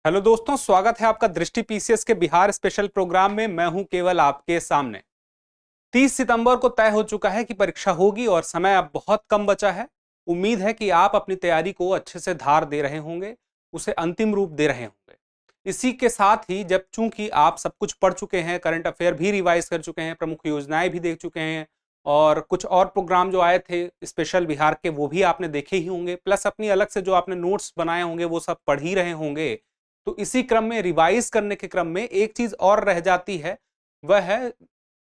Hello दोस्तों, स्वागत है आपका दृष्टि पीसीएस के बिहार स्पेशल प्रोग्राम में। मैं हूं केवल आपके सामने। 30 सितंबर को तय हो चुका है कि परीक्षा होगी और समय अब बहुत कम बचा है। उम्मीद है कि आप अपनी तैयारी को अच्छे से धार दे रहे होंगे, उसे अंतिम रूप दे रहे होंगे। इसी के साथ ही जब चूंकि आप सब कुछ पढ़ चुके हैं, करंट अफेयर भी रिवाइज कर चुके हैं, प्रमुख योजनाएं भी देख चुके हैं और कुछ और प्रोग्राम जो आए थे स्पेशल बिहार के वो भी आपने देखे ही होंगे, प्लस अपनी अलग से जो आपने नोट्स बनाए होंगे वो सब पढ़ ही रहे होंगे। तो इसी क्रम में रिवाइज करने के क्रम में एक चीज और रह जाती है, वह है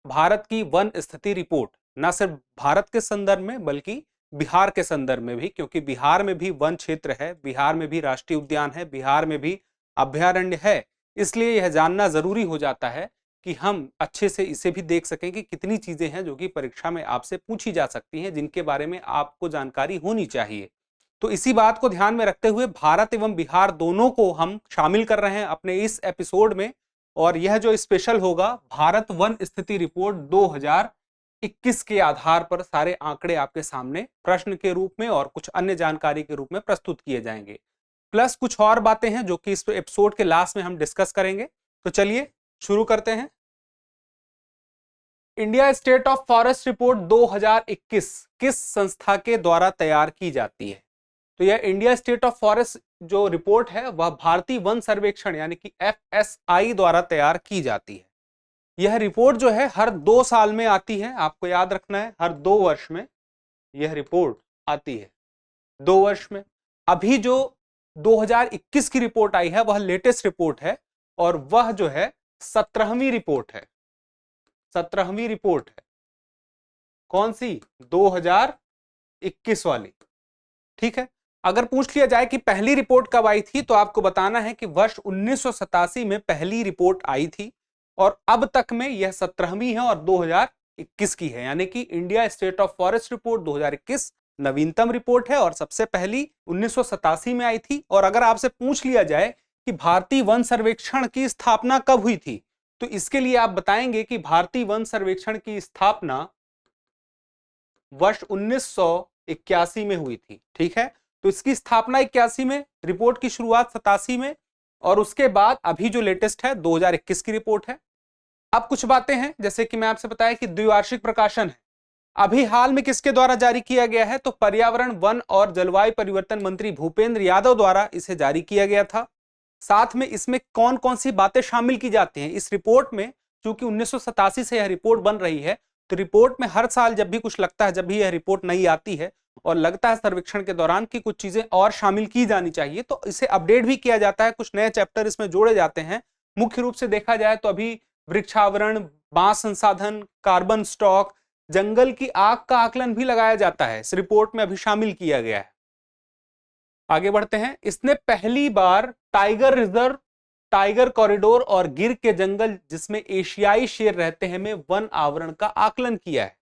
भारत की वन स्थिति रिपोर्ट। न सिर्फ भारत के संदर्भ में बल्कि बिहार के संदर्भ में भी, क्योंकि बिहार में भी वन क्षेत्र है, बिहार में भी राष्ट्रीय उद्यान है, बिहार में भी अभ्यारण्य है। इसलिए यह जानना जरूरी हो जाता है कि हम अच्छे से इसे भी देख सकें कि कितनी चीजें हैं जो कि परीक्षा में आपसे पूछी जा सकती हैं, जिनके बारे में आपको जानकारी होनी चाहिए। तो इसी बात को ध्यान में रखते हुए भारत एवं बिहार दोनों को हम शामिल कर रहे हैं अपने इस एपिसोड में। और यह जो स्पेशल होगा, भारत वन स्थिति रिपोर्ट 2021 के आधार पर सारे आंकड़े आपके सामने प्रश्न के रूप में और कुछ अन्य जानकारी के रूप में प्रस्तुत किए जाएंगे। प्लस कुछ और बातें हैं जो कि इस एपिसोड के लास्ट में हम डिस्कस करेंगे। तो चलिए शुरू करते हैं। India state of forest report 2021 किस संस्था के द्वारा तैयार की जाती है? तो यह इंडिया स्टेट ऑफ फॉरेस्ट जो रिपोर्ट है वह भारतीय वन सर्वेक्षण यानी कि FSI द्वारा तैयार की जाती है। यह रिपोर्ट जो है हर 2 साल में आती है, आपको याद रखना है, हर 2 वर्ष में यह रिपोर्ट आती है, 2 वर्ष में। अभी जो 2021 की रिपोर्ट आई है वह लेटेस्ट रिपोर्ट है और वह जो है 17वीं रिपोर्ट है। 17वीं रिपोर्ट है। कौन सी? 2021 वाली। ठीक है। अगर पूछ लिया जाए कि पहली रिपोर्ट कब आई थी, तो आपको बताना है कि वर्ष 1987 में पहली रिपोर्ट आई थी और अब तक में यह 17वीं है और 2021 की है, यानी कि India state of forest report 2021 नवीनतम रिपोर्ट है और सबसे पहली 1987 में आई थी। और अगर आपसे पूछ लिया जाए कि भारतीय वन सर्वेक्षण की स्थापना कब हुई थी, तो इसके लिए आप बताएंगे कि भारतीय वन सर्वेक्षण की स्थापना वर्ष 1981 में हुई थी। ठीक है। तो इसकी स्थापना 81 में, रिपोर्ट की शुरुआत 87 में और उसके बाद अभी जो लेटेस्ट है 2021 की रिपोर्ट है। अब कुछ बातें हैं, जैसे कि मैं आपसे बताया कि द्विवार्षिक प्रकाशन है। अभी हाल में किसके द्वारा जारी किया गया है? तो पर्यावरण, वन और जलवायु परिवर्तन मंत्री भूपेंद्र यादव द्वारा इसे जारी किया गया था। साथ में इसमें कौन कौन सी बातें शामिल की जाती हैं इस रिपोर्ट में? चूंकि 1987 से यह रिपोर्ट बन रही है, तो रिपोर्ट में हर साल जब भी कुछ लगता है, जब भी यह रिपोर्ट नई आती है और लगता है सर्वेक्षण के दौरान कि कुछ चीजें और शामिल की जानी चाहिए, तो इसे अपडेट भी किया जाता है, कुछ नए चैप्टर इसमें जोड़े जाते हैं। मुख्य रूप से देखा जाए तो अभी वृक्षावरण, बांस संसाधन, कार्बन स्टॉक, जंगल की आग का आकलन भी लगाया जाता है, इस रिपोर्ट में अभी शामिल किया गया है। आगे बढ़ते हैं। इसने पहली बार टाइगर रिजर्व, टाइगर कॉरिडोर और गिर के जंगल जिसमें एशियाई शेर रहते हैं में वन आवरण का आकलन किया है।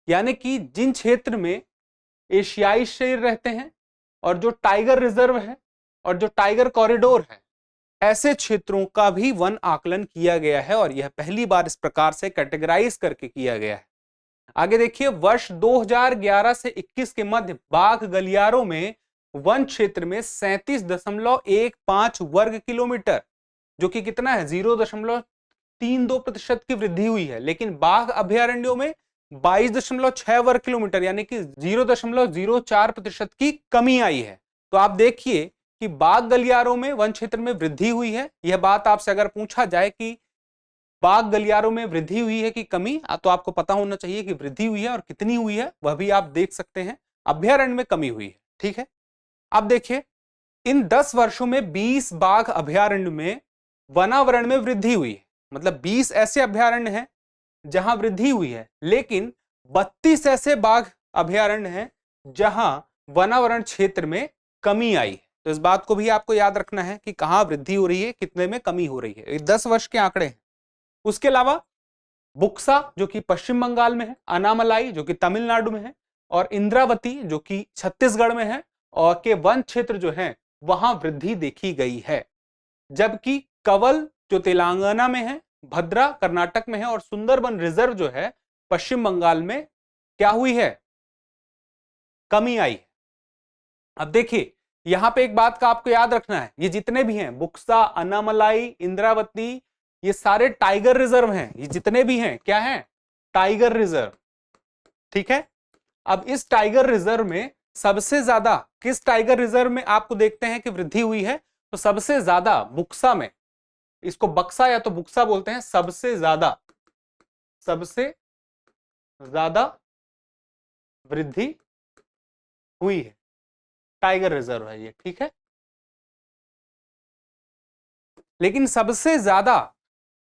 यानी कि जिन क्षेत्र में एशियाई शेर रहते हैं और जो टाइगर रिजर्व है और जो टाइगर कॉरिडोर है, ऐसे क्षेत्रों का भी वन आकलन किया गया है और यह पहली बार इस प्रकार से कैटेगराइज करके किया गया है। आगे देखिए, वर्ष 2011 से 21 के मध्य बाघ गलियारों में वन क्षेत्र में 37.15 वर्ग किलोमीटर, जो कि कितना है, 0.32% की वृद्धि हुई है। लेकिन बाघ अभयारण्यों में 22.6 वर्ग किलोमीटर यानी कि 0.04% की कमी आई है। तो आप देखिए कि बाघ गलियारों में वन क्षेत्र में वृद्धि हुई है। यह बात आपसे अगर पूछा जाए कि बाघ गलियारों में वृद्धि हुई है कि कमी, तो आपको पता होना चाहिए कि वृद्धि हुई है और कितनी हुई है वह भी आप देख सकते हैं। अभयारण्य में कमी हुई है। ठीक है। अब देखिए, इन 10 वर्षों में 20 बाघ अभयारण्य में वनावरण में वृद्धि हुई है। मतलब 20 ऐसे अभयारण्य हैं जहां वृद्धि हुई है, लेकिन 32 ऐसे बाघ अभयारण्य हैं जहां वनावरण क्षेत्र में कमी आई है। तो इस बात को भी आपको याद रखना है कि कहां वृद्धि हो रही है, कितने में कमी हो रही है। ये 10 वर्ष के आंकड़े हैं। उसके अलावा बुक्सा जो कि पश्चिम बंगाल में है, अनामलाई जो कि तमिलनाडु में है और इंद्रावती जो कि छत्तीसगढ़ में है और के वन क्षेत्र जो है वहां वृद्धि देखी गई है। जबकि कवल जो तेलंगाना में है, भद्रा कर्नाटक में है और सुंदरबन रिजर्व जो है पश्चिम बंगाल में क्या हुई है, कमी आई है। अब देखिए, यहां पे एक बात का आपको याद रखना है, ये जितने भी हैं बुक्सा, अन्नामलाई, इंद्रावती, ये सारे टाइगर रिजर्व हैं। ये जितने भी हैं क्या हैं? Tiger reserve. ठीक है, अब इस टाइगर रिजर्व में सबसे ज्यादा किस टाइगर रिजर्व में आपको देखते हैं कि वृद्धि हुई है? तो सबसे ज्यादा बुक्सा में, इसको बक्सा या तो बुक्सा बोलते हैं, सबसे ज्यादा वृद्धि हुई है, टाइगर रिजर्व है ये। ठीक है, लेकिन सबसे ज्यादा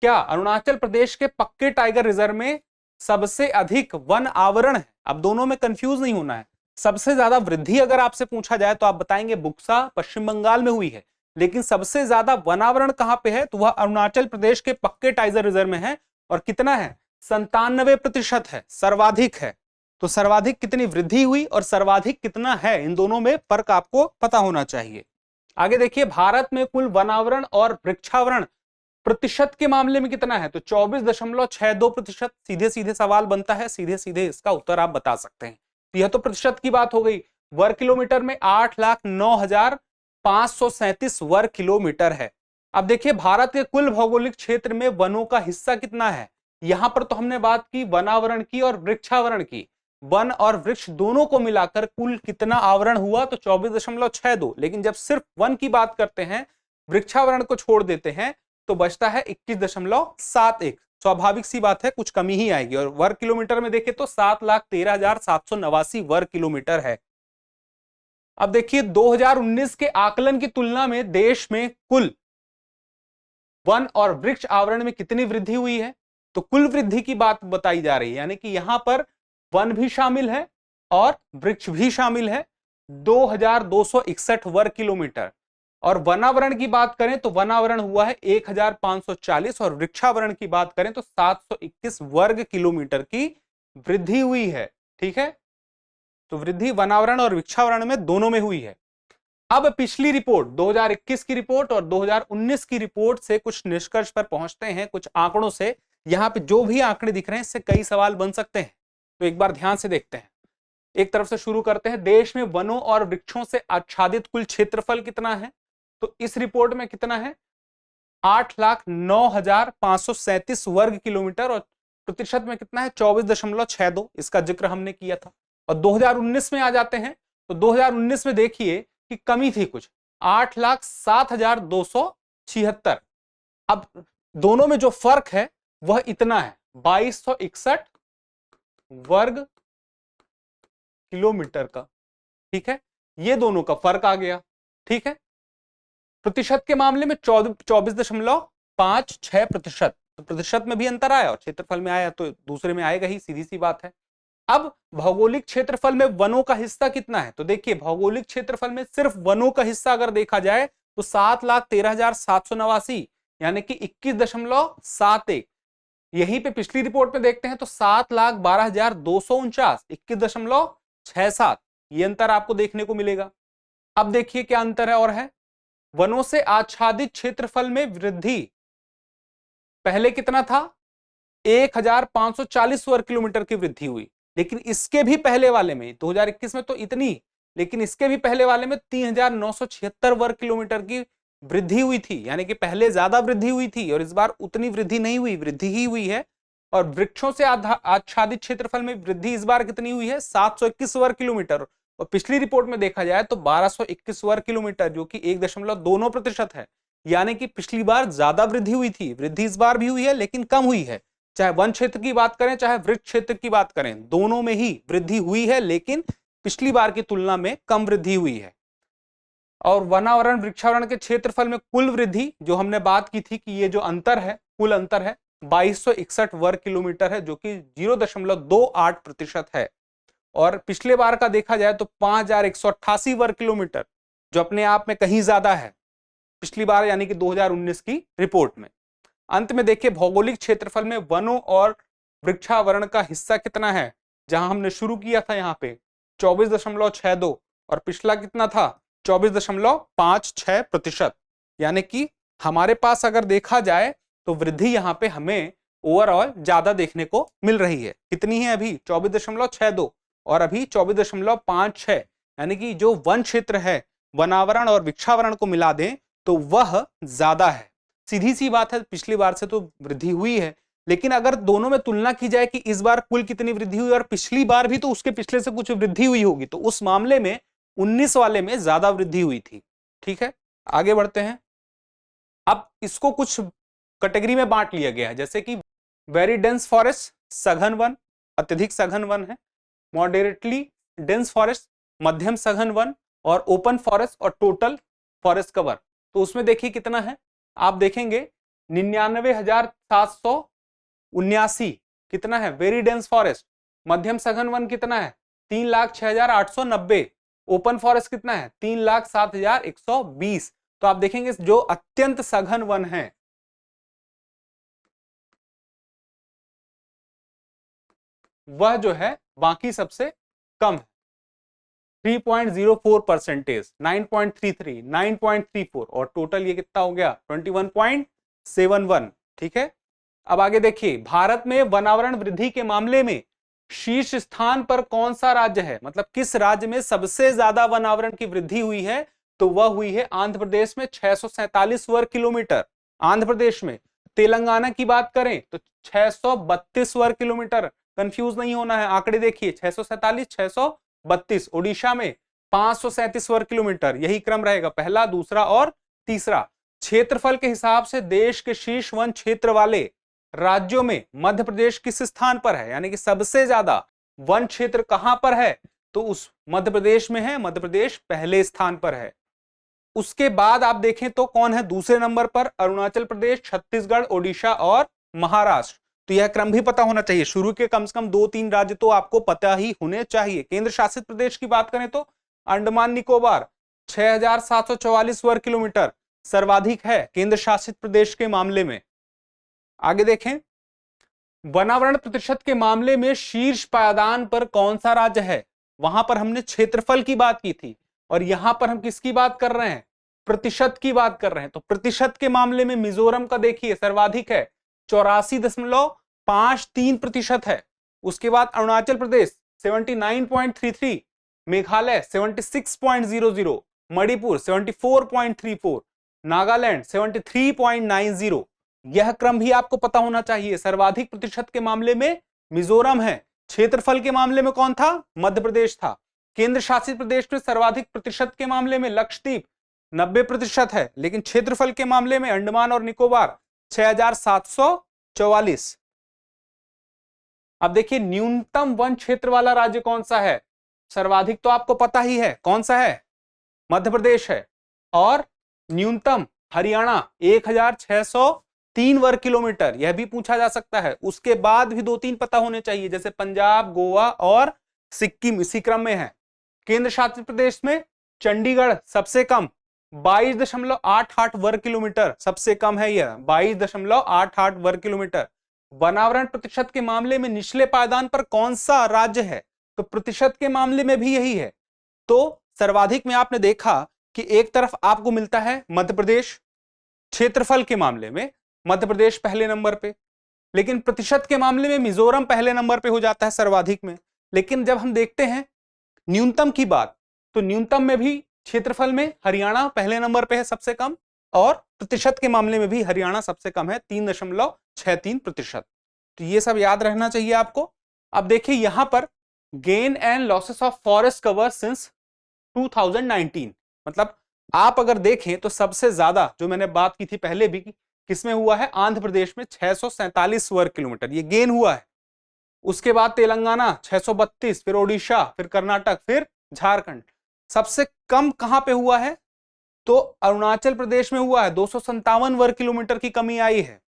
क्या अरुणाचल प्रदेश के पक्के टाइगर रिजर्व में सबसे अधिक वन आवरण है? अब दोनों में कंफ्यूज नहीं होना है। सबसे ज्यादा वृद्धि अगर आपसे पूछा जाए तो आप बताएंगे बुक्सा पश्चिम बंगाल में हुई है, लेकिन सबसे ज्यादा वनावरण कहां पे है? तो वह अरुणाचल प्रदेश के पक्के टाइगर रिजर्व में है। और कितना है? 97% है, सर्वाधिक है। तो सर्वाधिक कितनी वृद्धि हुई और सर्वाधिक कितना है, इन दोनों में फर्क आपको पता होना चाहिए। आगे देखिए, भारत में कुल वनावरण और वृक्षावरण प्रतिशत के मामले में कितना है? तो 24.62%। सीधे सीधे सवाल बनता है, सीधे सीधे इसका उत्तर आप बता सकते हैं। तो यह तो प्रतिशत की बात हो गई। वर्ग किलोमीटर में 8,09,537 वर्ग किलोमीटर है। अब देखिए, भारत के कुल भौगोलिक क्षेत्र में वनों का हिस्सा कितना है? यहां पर तो हमने बात की वनावरण की और वृक्षावरण की। वन और वृक्ष दोनों को मिलाकर कुल कितना आवरण हुआ? तो 24.62। लेकिन जब सिर्फ वन की बात करते हैं, वृक्षावरण को छोड़ देते हैं, तो बचता है 21.71। स्वाभाविक सी बात है, कुछ कमी ही आएगी। और वर्ग किलोमीटर में देखें तो 7,13,789 वर्ग किलोमीटर है। अब देखिए, 2019 के आकलन की तुलना में देश में कुल वन और वृक्ष आवरण में कितनी वृद्धि हुई है? तो कुल वृद्धि की बात बताई जा रही है, यानी कि यहां पर वन भी शामिल है और वृक्ष भी शामिल है। 2,261 वर्ग किलोमीटर। और वनावरण की बात करें तो वनावरण हुआ है 1,540 और वृक्षावरण की बात करें तो 721 वर्ग किलोमीटर की वृद्धि हुई है। ठीक है, तो वृद्धि वनावरण और वृक्षावरण में दोनों में हुई है। अब पिछली रिपोर्ट 2021 की रिपोर्ट और 2019 की रिपोर्ट से कुछ निष्कर्ष पर पहुंचते हैं, कुछ आंकड़ों से। यहां पे जो भी आंकड़े दिख रहे हैं इससे कई सवाल बन सकते हैं, तो एक बार ध्यान से देखते हैं। एक तरफ से शुरू करते हैं। देश में वनों और वृक्षों से आच्छादित कुल क्षेत्रफल कितना है? तो इस रिपोर्ट में कितना है? 8,09,537 वर्ग किलोमीटर और प्रतिशत में कितना है? 24.62। इसका जिक्र हमने किया था। और 2019 में आ जाते हैं तो 2019 में देखिए कि कमी थी कुछ, 8,07,276। अब दोनों में जो फर्क है वह इतना है, 2,261 वर्ग किलोमीटर का। ठीक है, ये दोनों का फर्क आ गया। ठीक है, प्रतिशत के मामले में 24.56%। तो प्रतिशत में भी अंतर आया और क्षेत्रफल में आया तो दूसरे में आएगा ही, सीधी सी बात है। अब भौगोलिक क्षेत्रफल में वनों का हिस्सा कितना है? तो देखिए, भौगोलिक क्षेत्रफल में सिर्फ वनों का हिस्सा अगर देखा जाए तो 7,13,789 यानी कि 21.71। यहीं पे पिछली रिपोर्ट में देखते हैं तो 7,12,249, 21.67। ये अंतर आपको देखने को मिलेगा। अब देखिए क्या अंतर है और है। वनों से आच्छादित क्षेत्रफल में वृद्धि पहले कितना था? 1,540 वर्ग किलोमीटर की वृद्धि हुई, लेकिन इसके भी पहले वाले में 2021 में तो इतनी, लेकिन इसके भी पहले वाले में 3,976 वर्ग किलोमीटर की वृद्धि हुई थी, यानी कि पहले ज्यादा वृद्धि हुई थी और इस बार उतनी वृद्धि नहीं हुई, वृद्धि ही हुई है। और वृक्षों से आच्छादित क्षेत्रफल में वृद्धि इस बार कितनी हुई है? 721 वर्ग किलोमीटर। और पिछली रिपोर्ट में देखा जाए तो 1,221 वर्ग किलोमीटर, जो कि 1.2% है। यानी कि पिछली बार ज्यादा वृद्धि हुई थी, वृद्धि इस बार भी हुई है लेकिन कम हुई है। चाहे वन क्षेत्र की बात करें चाहे वृक्ष क्षेत्र की बात करें, दोनों में ही वृद्धि हुई है, लेकिन पिछली बार की तुलना में कम वृद्धि हुई है। और वनावरण वृक्षावरण के क्षेत्रफल में कुल वृद्धि जो हमने बात की थी कि ये जो अंतर है, कुल अंतर है 2,261 वर्ग किलोमीटर है, जो कि 0.28% है। और पिछले बार का देखा जाए तो 5,188 वर्ग किलोमीटर, जो अपने आप में कहीं ज्यादा है पिछली बार यानी कि 2019 की रिपोर्ट में। अंत में देखिए, भौगोलिक क्षेत्रफल में वनों और वृक्षावरण का हिस्सा कितना है? जहां हमने शुरू किया था यहाँ पे 24.62 और पिछला कितना था? 24.56%। यानी कि हमारे पास अगर देखा जाए तो वृद्धि यहाँ पे हमें ओवरऑल ज्यादा देखने को मिल रही है। कितनी है अभी? 24.62 और अभी 24.56। यानी कि जो वन क्षेत्र है वनावरण और वृक्षावरण को मिला दें तो वह ज्यादा है। सीधी सी बात है, पिछली बार से तो वृद्धि हुई है, लेकिन अगर दोनों में तुलना की जाए कि इस बार कुल कितनी वृद्धि हुई और पिछली बार भी तो उसके पिछले से कुछ वृद्धि हुई होगी, तो उस मामले में 19 वाले में ज्यादा वृद्धि हुई थी। ठीक है, आगे बढ़ते हैं। अब इसको कुछ कैटेगरी में बांट लिया गया है, जैसे कि वेरी डेंस फॉरेस्ट सघन वन, अत्यधिक सघन वन है, मॉडरेटली डेंस फॉरेस्ट मध्यम सघन वन, और ओपन फॉरेस्ट और टोटल फॉरेस्ट कवर। तो उसमें देखिए कितना है, आप देखेंगे 99,779 कितना है वेरी डेंस फॉरेस्ट। मध्यम सघन वन कितना है 3,06,890। ओपन फॉरेस्ट कितना है 3,07,120। तो आप देखेंगे जो अत्यंत सघन वन है वह जो है बाकी सबसे कम है, 3.04%, 9.33, 9.34, और टोटल ये कितना हो गया 21.71। ठीक है, अब आगे देखिए, भारत में वनावरण वृद्धि के मामले में शीर्ष स्थान पर कौन सा राज्य है, मतलब किस राज्य में सबसे ज्यादा वनावरण की वृद्धि हुई है, तो वह हुई है आंध्र प्रदेश में 647 वर्ग किलोमीटर। आंध्र प्रदेश में। तेलंगाना की बात करें तो 632 वर्ग किलोमीटर, कंफ्यूज नहीं होना है, आंकड़े देखिए 647 632। ओडिशा में 537 वर्ग किलोमीटर, यही क्रम रहेगा, पहला दूसरा और तीसरा। क्षेत्रफल के हिसाब से देश के शीर्ष वन क्षेत्र वाले राज्यों में मध्य प्रदेश किस स्थान पर है, यानी कि सबसे ज्यादा वन क्षेत्र कहां पर है, तो उस मध्य प्रदेश में है, मध्य प्रदेश पहले स्थान पर है। उसके बाद आप देखें तो कौन है दूसरे नंबर पर, अरुणाचल प्रदेश, छत्तीसगढ़, ओडिशा और महाराष्ट्र। तो यह क्रम भी पता होना चाहिए, शुरू के कम से कम 2-3 राज्य तो आपको पता ही होने चाहिए। केंद्र शासित प्रदेश की बात करें तो अंडमान निकोबार 6,744 वर्ग किलोमीटर सर्वाधिक है केंद्र शासित प्रदेश के मामले में। आगे देखें, वनावरण प्रतिशत के मामले में शीर्ष पायदान पर कौन सा राज्य है, वहां पर हमने क्षेत्रफल की बात की थी, और यहां पर हम किसकी बात कर रहे हैं, प्रतिशत की बात कर रहे हैं। तो प्रतिशत के मामले में मिजोरम का देखिए सर्वाधिक है, 84.53% है। उसके बाद अरुणाचल प्रदेश 79.33, मेघालय 76.00, मणिपुर 74.34, नागालैंड 73.90। यह क्रम भी आपको पता होना चाहिए। सर्वाधिक प्रतिशत के मामले में मिजोरम है, क्षेत्रफल के मामले में कौन था, मध्य प्रदेश था। केंद्र शासित प्रदेश में सर्वाधिक प्रतिशत के मामले में लक्षद्वीप 90% है, लेकिन क्षेत्रफल के मामले में अंडमान और निकोबार 6,744। अब देखिए न्यूनतम वन क्षेत्र वाला राज्य कौन सा है, सर्वाधिक तो आपको पता ही है, कौन सा है, मध्य प्रदेश है, और न्यूनतम हरियाणा 1,603 वर्ग किलोमीटर, यह भी पूछा जा सकता है। उसके बाद भी 2-3 पता होने चाहिए, जैसे पंजाब, गोवा और सिक्किम इसी क्रम में है। केंद्र शासित प्रदेश में चंडीगढ़ सबसे कम 22.88 वर्ग किलोमीटर, सबसे कम है यह 22.88 वर्ग किलोमीटर। वनावरण प्रतिशत के मामले में निचले पायदान पर कौन सा राज्य है, तो प्रतिशत के मामले में भी यही है। तो सर्वाधिक में आपने देखा कि एक तरफ आपको मिलता है मध्य प्रदेश, क्षेत्रफल के मामले में मध्य प्रदेश पहले नंबर पे, लेकिन प्रतिशत के मामले में मिजोरम पहले नंबर पे हो जाता है सर्वाधिक में। लेकिन जब हम देखते हैं न्यूनतम की बात, तो न्यूनतम में भी क्षेत्रफल में हरियाणा पहले नंबर पे है सबसे कम, और प्रतिशत के मामले में भी हरियाणा सबसे कम है 3.63%। तो ये सब याद रहना चाहिए आपको। अब देखिए यहां पर gain and losses of forest cover since 2019, मतलब आप अगर देखें तो सबसे ज्यादा जो मैंने बात की थी पहले भी, किसमें हुआ है, आंध्र प्रदेश में 647 वर्ग किलोमीटर ये गेन हुआ है। उसके बाद तेलंगाना 632, फिर ओडिशा, फिर कर्नाटक, फिर झारखंड। सबसे कम कहां पे हुआ है, तो अरुणाचल प्रदेश में हुआ है, 257 वर्ग किलोमीटर की कमी आई है।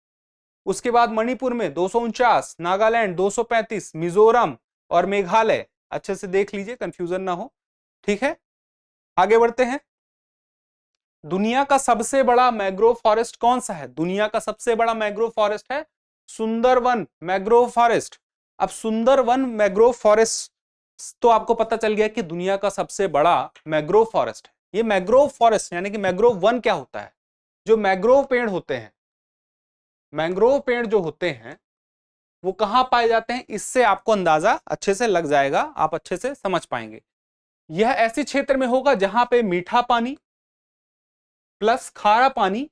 उसके बाद मणिपुर में 249, नागालैंड 235, मिजोरम और मेघालय, अच्छे से देख लीजिए कंफ्यूजन ना हो, ठीक है। आगे बढ़ते हैं, दुनिया का सबसे बड़ा मैंग्रोव फॉरेस्ट कौन सा है, दुनिया का सबसे बड़ा मैंग्रोव फॉरेस्ट है सुंदरवन मैंग्रोव फॉरेस्ट। अब सुंदरवन मैंग्रोव फॉरेस्ट तो आपको पता चल गया कि दुनिया का सबसे बड़ा मैंग्रोव फॉरेस्ट है। ये मैंग्रोव फॉरेस्ट यानी कि मैंग्रोव वन क्या होता है, जो मैंग्रोव पेड़ होते हैं, मैंग्रोव पेड़ जो होते हैं वो कहां पाए जाते हैं, इससे आपको अंदाजा अच्छे से लग जाएगा, आप अच्छे से समझ पाएंगे। यह ऐसे क्षेत्र में होगा जहां पे मीठा पानी प्लस खारा पानी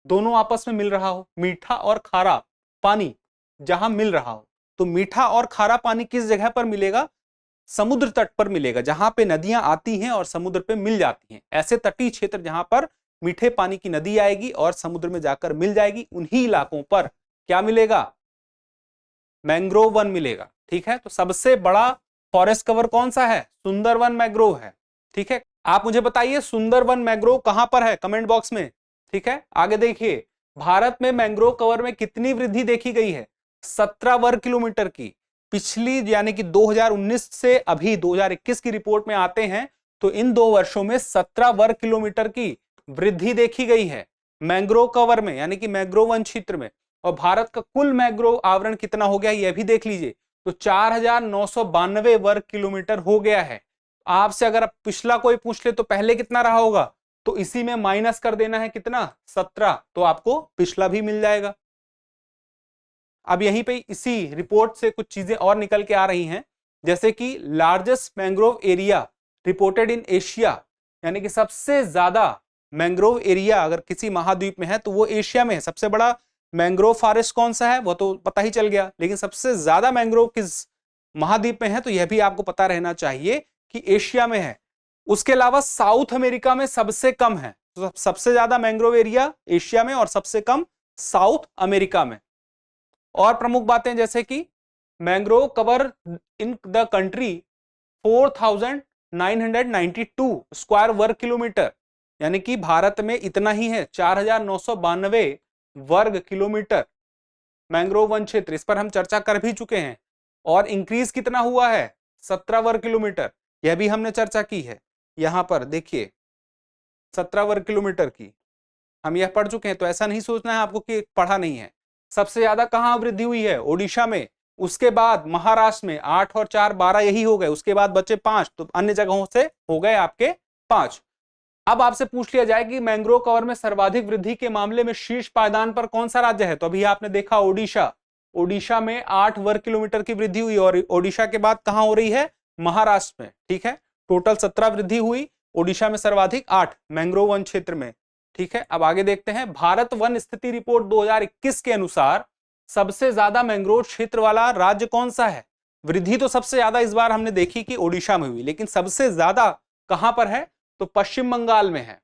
दोनों आपस में मिल रहा हो, मीठा और खारा पानी जहां मिल रहा हो। तो मीठा और खारा पानी किस जगह पर मिलेगा? समुद्र तट पर मिलेगा, जहां पे नदियां आती हैं और समुद्र पे मिल जाती हैं। ऐसे तटीय क्षेत्र जहां पर मीठे पानी की नदी आएगी और समुद्र में जाकर मिल जाएगी, उन्हीं इलाकों पर क्या मिलेगा? मैंग्रोव वन मिलेगा। ठीक है, तो सबसे बड़ा फॉरेस्ट कवर कौन सा है? सुंदरवन मैंग्रोव है। ठीक है, आप मुझे बताइए सुंदरवन मैंग्रोव कहां पर है, कमेंट बॉक्स में। ठीक है, आगे देखिए, भारत में मैंग्रोव कवर में कितनी वृद्धि देखी गई है? 17 वर्ग किलोमीटर की। पिछली यानी कि 2019 से अभी 2021 की रिपोर्ट में आते हैं तो इन 2 वर्षों में 17 वर्ग किलोमीटर की वृद्धि देखी गई है मैंग्रोव कवर में, यानी कि मैंग्रोव वन क्षेत्र में। और भारत का कुल मैंग्रोव आवरण कितना हो गया यह भी देख लीजिए, तो 4992 वर्ग किलोमीटर हो गया है। आपसे अगर पिछला कोई पूछ ले तो पहले कितना रहा होगा, तो इसी में माइनस कर देना है कितना? 17, तो आपको पिछला भी मिल जाएगा। अब यहीं पे इसी रिपोर्ट से कुछ चीजें और निकल के आ रही हैं, जैसे कि largest mangrove area reported in Asia, यानी कि सबसे ज्यादा मैंग्रोव एरिया अगर किसी महाद्वीप में है तो वो एशिया में है। सबसे बड़ा मैंग्रोव फॉरेस्ट कौन सा है वो तो पता ही चल गया, लेकिन सबसे ज्यादा मैंग्रोव किस महाद्वीप में है तो यह भी आपको पता रहना चाहिए कि एशिया में है। उसके अलावा साउथ अमेरिका में सबसे कम है, तो सबसे ज्यादा मैंग्रोव एरिया एशिया में और सबसे कम साउथ अमेरिका में। और प्रमुख बातें जैसे कि mangrove cover in the country 4992 square वर्ग किलोमीटर, यानी कि भारत में इतना ही है, 4992 वर्ग किलोमीटर मैंग्रोव वन क्षेत्र। इस पर हम चर्चा कर भी चुके हैं। और इंक्रीज कितना हुआ है? 17 वर्ग किलोमीटर, यह भी हमने चर्चा की है। यहां पर देखिए 17 वर्ग किलोमीटर की हम यह पढ़ चुके हैं, तो ऐसा नहीं सोचना है आपको कि पढ़ा नहीं है। सबसे ज्यादा कहां वृद्धि हुई है? ओडिशा में। उसके बाद महाराष्ट्र में 8 और 4 12 यही हो गए, उसके बाद बचे 5, तो अन्य जगहों से हो गए आपके 5। अब आपसे पूछ लिया जाए कि मैंग्रोव कवर में सर्वाधिक वृद्धि के मामले में शीर्ष पायदान पर कौन सा राज्य है, तो अभी आपने देखा ओडिशा। ओडिशा में 8 वर्ग किलोमीटर की वृद्धि हुई और ओडिशा के बाद कहां हो रही है? महाराष्ट्र में। ठीक है, टोटल 17 वृद्धि हुई, ओडिशा में सर्वाधिक 8 मैंग्रोव वन क्षेत्र में। ठीक है, अब आगे देखते हैं। भारत वन स्थिति रिपोर्ट 2021 के अनुसार सबसे ज्यादा मैंग्रोव क्षेत्र वाला राज्य कौन सा है? वृद्धि तो सबसे ज्यादा इस बार हमने देखी कि ओडिशा में हुई, लेकिन सबसे ज्यादा कहां पर है? तो पश्चिम बंगाल में है।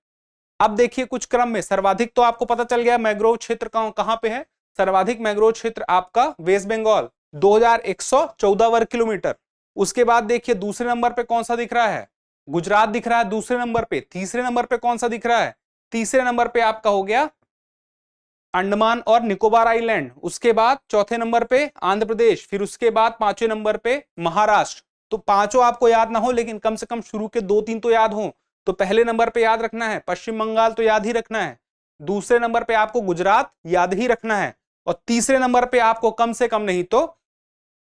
अब देखिए कुछ क्रम में, सर्वाधिक तो आपको पता चल गया मैंग्रोव क्षेत्र कहां पे है। सर्वाधिक मैंग्रोव क्षेत्र आपका वेस्ट बंगाल 2114 वर्ग किलोमीटर। उसके बाद देखिए दूसरे नंबर पे कौन सा दिख रहा है? गुजरात दिख रहा है दूसरे नंबर पे। तीसरे नंबर पे कौन सा दिख रहा है? तीसरे नंबर पे आपका हो गया अंडमान और निकोबार आइलैंड। उसके बाद चौथे नंबर पे आंध्र प्रदेश, फिर उसके बाद 5वें नंबर पे महाराष्ट्र। तो पांचों आपको याद ना हो, लेकिन कम से कम शुरू के 2-3 तो याद हो। तो पहले नंबर पे याद रखना है पश्चिम बंगाल, तो याद ही रखना है। दूसरे नंबर पे आपको गुजरात याद ही रखना है, और तीसरे नंबर पे आपको कम से कम नहीं तो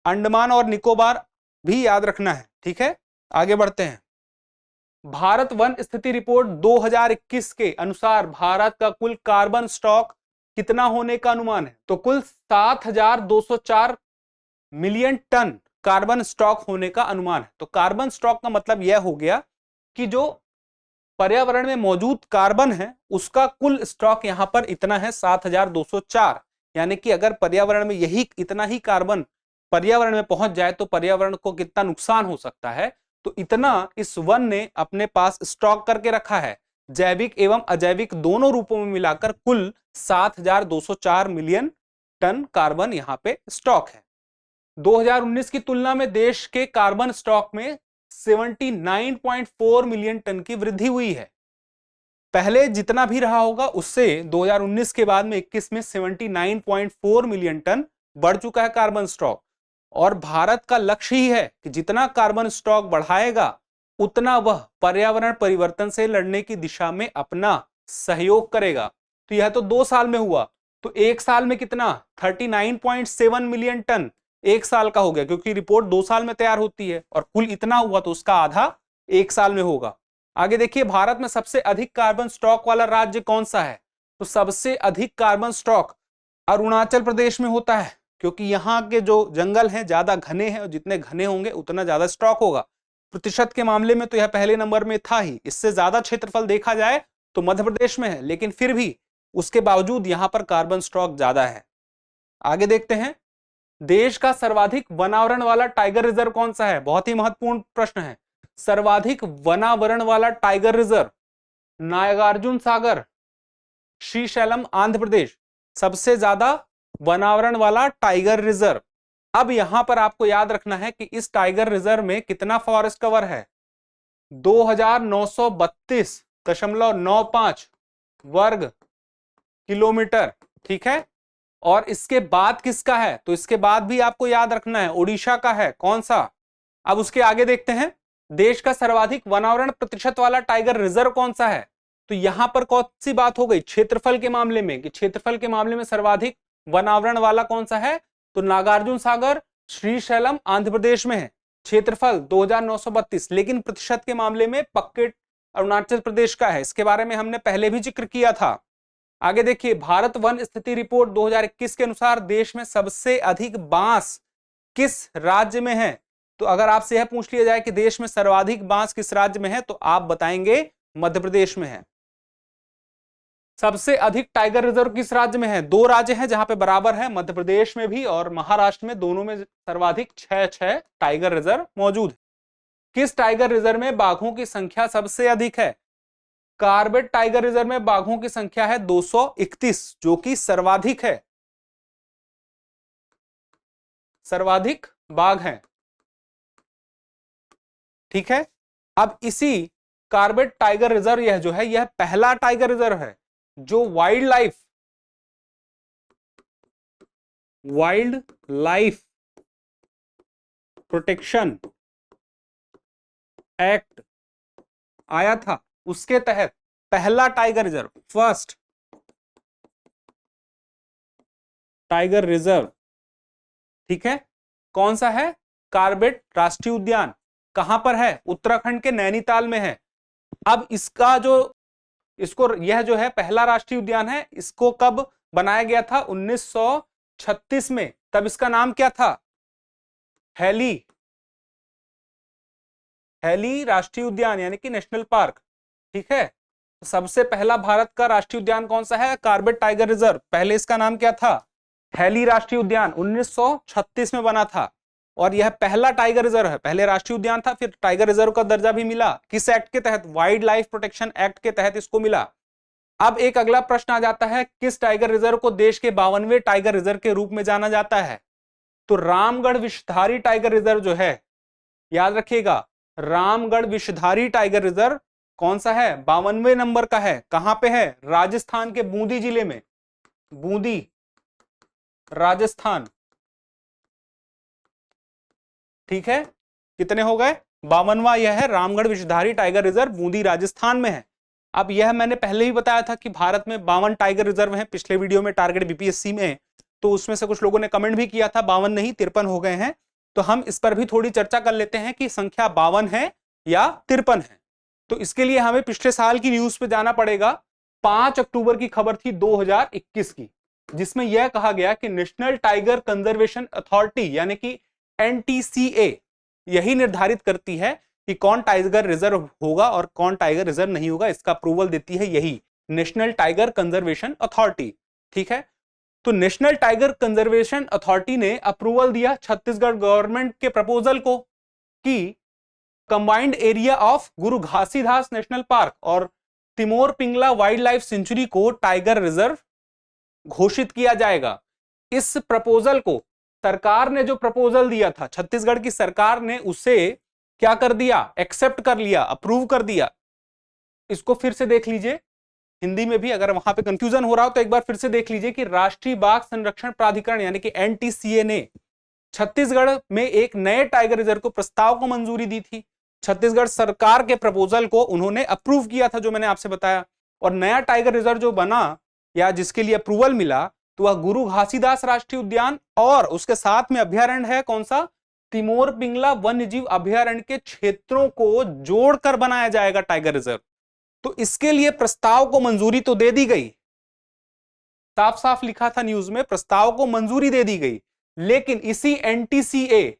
अंडमान और निकोबार भी याद रखना है। ठीक है, आगे बढ़ते हैं। भारत वन स्थिति रिपोर्ट 2021 के अनुसार भारत का कुल कार्बन स्टॉक कितना होने का अनुमान है? तो कुल 7204 मिलियन टन कार्बन स्टॉक होने का अनुमान है। तो कार्बन स्टॉक का मतलब यह हो गया कि जो पर्यावरण में मौजूद कार्बन है उसका कुल स्टॉक यहां पर इतना है 7204, यानी कि अगर पर्यावरण में यही इतना ही कार्बन पर्यावरण में पहुंच जाए तो पर्यावरण को कितना नुकसान हो सकता है, तो इतना इस वन ने अपने पास स्टॉक करके रखा है। जैविक एवं अजैविक दोनों रूपों में मिलाकर कुल 7204 मिलियन टन कार्बन यहां पे स्टॉक है। 2019 की तुलना में देश के कार्बन स्टॉक में 79.4 मिलियन टन की वृद्धि हुई है। पहले जितना भी रहा होगा उससे 2019 के बाद में 21 में 79.4 मिलियन टन बढ़ चुका है कार्बन स्टॉक। और भारत का लक्ष्य ही है कि जितना कार्बन स्टॉक बढ़ाएगा उतना वह पर्यावरण परिवर्तन से लड़ने की दिशा में अपना सहयोग करेगा। तो यह तो 2 साल में हुआ, तो 1 साल में कितना? 39.7 मिलियन टन 1 साल का हो गया, क्योंकि रिपोर्ट 2 साल में तैयार होती है और कुल इतना हुआ तो उसका आधा 1 साल में होगा। आगे देखिए, भारत में सबसे अधिक कार्बन स्टॉक वाला राज्य कौन सा है? तो सबसे अधिक कार्बन स्टॉक अरुणाचल प्रदेश में होता है, क्योंकि यहाँ के जो जंगल हैं ज्यादा घने हैं और जितने घने होंगे उतना ज्यादा स्टॉक होगा। प्रतिशत के मामले में तो यह पहले नंबर में था ही, इससे ज्यादा क्षेत्रफल देखा जाए तो मध्य प्रदेश में है, लेकिन फिर भी उसके बावजूद यहां पर कार्बन स्टॉक ज्यादा है। आगे देखते हैं, देश का सर्वाधिक वनावरण वाला टाइगर रिजर्व कौन सा है? बहुत ही महत्वपूर्ण प्रश्न है। सर्वाधिक वनावरण वाला टाइगर रिजर्व, नागार्जुन सागर, श्रीशैलम आंध्र प्रदेश, सबसे ज्यादा वनावरण वाला टाइगर रिजर्व। अब यहां पर आपको याद रखना है कि इस टाइगर रिजर्व में कितना फॉरेस्ट कवर है? 2932.95 वर्ग किलोमीटर, ठीक है। और इसके बाद किसका है? तो इसके बाद भी आपको याद रखना है, ओडिशा का है। कौन सा? अब उसके आगे देखते हैं, देश का सर्वाधिक वनावरण प्रतिशत वाला टाइगर रिजर्व कौन सा है? तो यहां पर कौन सी बात हो गई क्षेत्रफल के मामले में, कि क्षेत्रफल के मामले में सर्वाधिक वनावरण वाला कौन सा है? तो नागार्जुन सागर, श्रीशैलम आंध्र प्रदेश में है, क्षेत्रफल 2932, लेकिन प्रतिशत के मामले में पक्केट अरुणाचल प्रदेश का है। इसके बारे में हमने पहले भी जिक्र किया था। आगे देखिए, भारत वन स्थिति रिपोर्ट 2021 के अनुसार देश में सबसे अधिक बांस किस राज्य में है? तो अगर आपसे यह पूछ लिया जाए कि देश में सर्वाधिक बांस किस राज्य में है, तो आप बताएंगे मध्य प्रदेश में है। सबसे अधिक टाइगर रिजर्व किस राज्य में है? दो राज्य हैं जहां पे बराबर है, मध्य प्रदेश में भी और महाराष्ट्र में, दोनों में सर्वाधिक 6 टाइगर रिजर्व मौजूद है। किस टाइगर रिजर्व में बाघों की संख्या सबसे अधिक है? कार्बेट टाइगर रिजर्व में बाघों की संख्या है 231, जो कि सर्वाधिक है, सर्वाधिक बाघ हैं, ठीक है। अब इसी कार्बेट टाइगर रिजर्व, यह जो है यह पहला टाइगर रिजर्व है जो वाइल्ड लाइफ प्रोटेक्शन एक्ट आया था, उसके तहत पहला tiger reserve, first tiger reserve, ठीक है। कौन सा है? कार्बेट राष्ट्रीय उद्यान। कहां पर है? उत्तराखंड के नैनीताल में है। अब इसका जो यह जो है पहला राष्ट्रीय उद्यान है, इसको कब बनाया गया था? 1936 में। तब इसका नाम क्या था? हैली राष्ट्रीय उद्यान, यानी कि नेशनल पार्क, ठीक है। तो सबसे पहला भारत का राष्ट्रीय उद्यान कौन सा है? Corbett tiger reserve. पहले इसका नाम क्या था? हैली राष्ट्रीय उद्यान, 1936 में बना था। और यह पहला टाइगर रिजर्व है, पहले राष्ट्रीय उद्यान था, फिर टाइगर रिजर्व का दर्जा भी मिला। किस एक्ट के तहत? वाइल्ड लाइफ प्रोटेक्शन एक्ट के तहत इसको मिला। अब एक अगला प्रश्न आ जाता है, किस टाइगर रिजर्व को देश के 52वें टाइगर रिजर्व के रूप में जाना जाता है? तो रामगढ़ विषधारी टाइगर रिजर्व जो है, याद रखिएगा, रामगढ़ विषधारी टाइगर रिजर्व कौन सा है? 52वें नंबर का है। कहां पे है? राजस्थान के बूंदी जिले में, बूंदी राजस्थान, ठीक है। कितने हो गए? 52वां यह है रामगढ़ विषधारी टाइगर रिजर्व, बूंदी राजस्थान में है। अब यह मैंने पहले ही बताया था कि भारत में 52 टाइगर रिजर्व हैं, पिछले वीडियो में टारगेट बीपीएससी में, तो उसमें से कुछ लोगों ने कमेंट भी किया था 52 नहीं 53 हो गए हैं। तो हम इस पर भी थोड़ी चर्चा कर लेते हैं कि संख्या 52 है या 53 है। तो इसके लिए हमें पिछले साल की न्यूज पे जाना पड़ेगा। 5 अक्टूबर की खबर थी 2021 की, जिसमें यह कहा गया कि नेशनल टाइगर कंजर्वेशन अथॉरिटी यानी कि NTCA यही निर्धारित करती है कि कौन टाइगर रिजर्व होगा और कौन टाइगर रिजर्व नहीं होगा। इसका अप्रूवल देती है यही नेशनल टाइगर कंजर्वेशन अथॉरिटी, ठीक है। तो नेशनल टाइगर कंजर्वेशन अथॉरिटी ने अप्रूवल दिया छत्तीसगढ़ गवर्नमेंट के प्रपोजल को कि combined area of Guru Ghasidas national park और Timor Pingla wildlife sanctuary को टाइगर रिजर्व घोषित किया जाएगा। इस प्रपोजल को सरकार ने जो प्रपोजल दिया था, छत्तीसगढ़ की सरकार ने उसे क्या कर दिया? एक्सेप्ट कर लिया, अप्रूव कर दिया। इसको फिर से देख लीजिए हिंदी में भी, अगर वहां पे कंफ्यूजन हो रहा हो तो एक बार फिर से देख लीजिए कि राष्ट्रीय बाघ संरक्षण प्राधिकरण यानी कि NTCA ने छत्तीसगढ़ में एक नए टाइगर रिजर्व को प्रस्ताव को मंजूरी दी थी। छत्तीसगढ़ सरकार के प्रपोजल को उन्होंने अप्रूव किया था, जो मैंने आपसे बताया। और नया टाइगर रिजर्व जो बना या जिसके लिए अप्रूवल मिला, तो वह गुरु घासीदास राष्ट्रीय उद्यान और उसके साथ में अभ्यारण्य है कौन सा? तिमोर पिंगला वन्यजीव अभ्यारण्य के क्षेत्रों को जोड़कर बनाया जाएगा टाइगर रिजर्व। तो इसके लिए प्रस्ताव को मंजूरी तो दे दी गई, साफ साफ लिखा था न्यूज में, प्रस्ताव को मंजूरी दे दी गई। लेकिन इसी NTCA